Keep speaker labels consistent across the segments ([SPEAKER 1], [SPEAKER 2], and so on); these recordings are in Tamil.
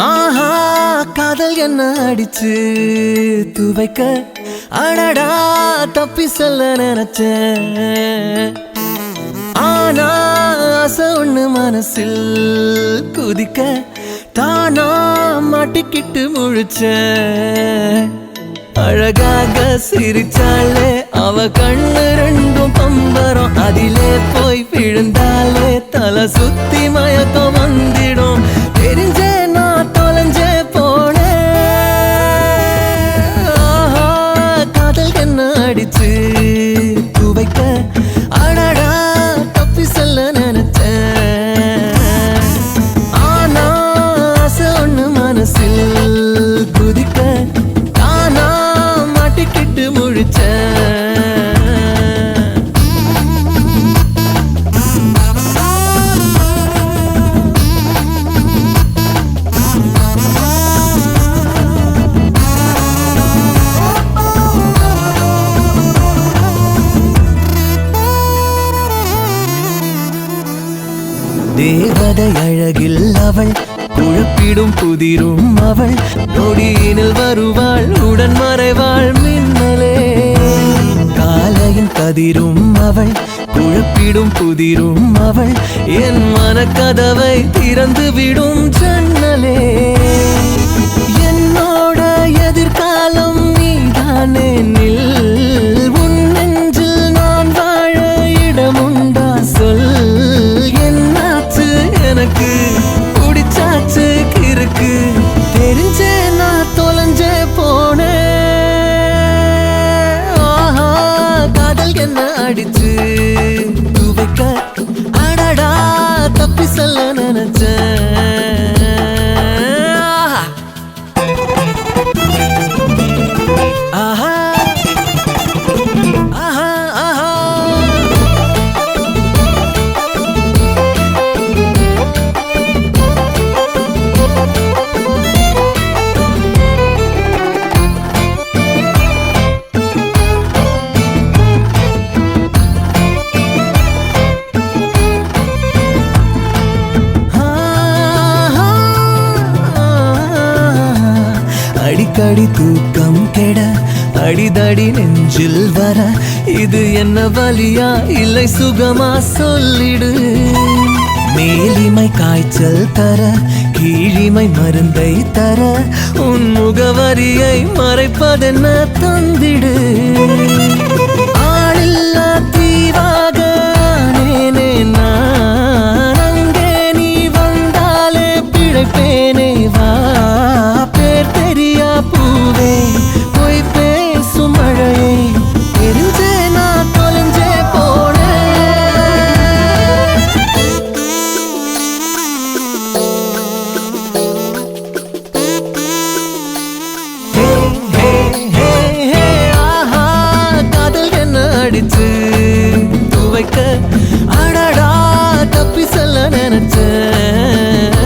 [SPEAKER 1] ஆஹா காதல் என்ன அடிச்சு துவைக்க அடடா தப்பி சொல்ல நினைச்சேன். ஆனா ஆசை ஒண்ணு மனசில் குதிக்க தானா மாட்டிக்கிட்டு முழிச்சேன். அழகாக சிரிச்சாலே அவ கண்ணு ரெண்டும் பம்பரம், அதிலே போய் விழுந்தாலே தலை சுத்தி மயக்கம் வந்திடும். தெரிஞ்சே நான் தொலைஞ்சே போனேன். ஆஹா காதல் என்ன அடிச்சு துவைக்க அடடா தப்பி சொல்ல நினைச்சேன். ஆனா ஆசை ஒண்ணு மனசில் குதிக்க தானா மாட்டிக்கிட்டு முழிச்சேன். தேவதை அழகில் அவள் குழப்பிடும் புதிரும் அவள், நொடியினில் வருவாள் உடன் மறைவாள் மின்னலே. காலையின் கதிரும் அவள் குழப்பிடும் புதிரும் அவள், என் மனக்கதவை திறந்து விடும் ஜன்னலே. என்னோட எதிர்காலம் நீதானே நில், உன் நெஞ்சில் நான் வாழ இடமுண்டா சொல். என்னாச்சு எனக்கு பிடிச்சாச்சு கிறுக்கு, தெரிஞ்சே நான் தொலைஞ்சே போனேன். ஆஹா காதல் என்ன அடிச்சு துவைக்க அடடா தப்பி சொல்ல நினைச்சேன். ஆஹா ஆஹா ஆஹா அடிக்கடி தூக்கம் கெட அடிதடி நெஞ்சில் வர, இது என்ன வலியா இல்லை சுகமா சொல்லிடு. மேலிமை காய்ச்சல் தர கீழிமை மருந்தை தர, உன் முகவரியை மறைப்பதென்ன தந்திடு. ஆளில்லா தீவாக நேனே நான், அங்கே நீ வந்தாலே பிழைப்பேனே வா. பேர் தெரியா பூவே போய் பேசும் மழையே, தெரிஞ்சே நான் தொலைஞ்சே போனேன். ஆஹா காதல் என்ன அடிச்சு துவைக்க அடடா தப்பி சொல்ல நினைச்சேன்.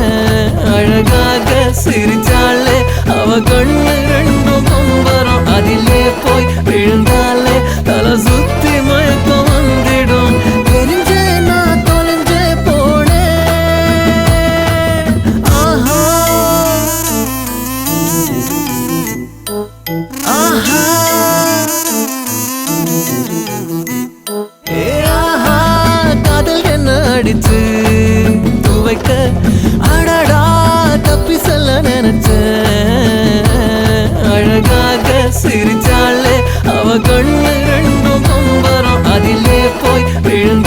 [SPEAKER 1] அழகாக சிரிச்சாலே அவ கண்ணு ரெண்டும் பம்பரம், அதிலே போய் விழுந்தாலே தலை சுத்தி மயக்கம் வந்திடும். தெரிஞ்சே நான் தொலைஞ்சே போனேன். ஆஹா ஆஹா ஆஹா காதல் என்ன அடிச்சு துவைக்க அடடா தப்பி சொல்ல நினைச்சேன். அழகாக சிரிச்சாலே அவ கண்ணு ரெண்டும் பம்பரம், அதிலே போய் விழுந்த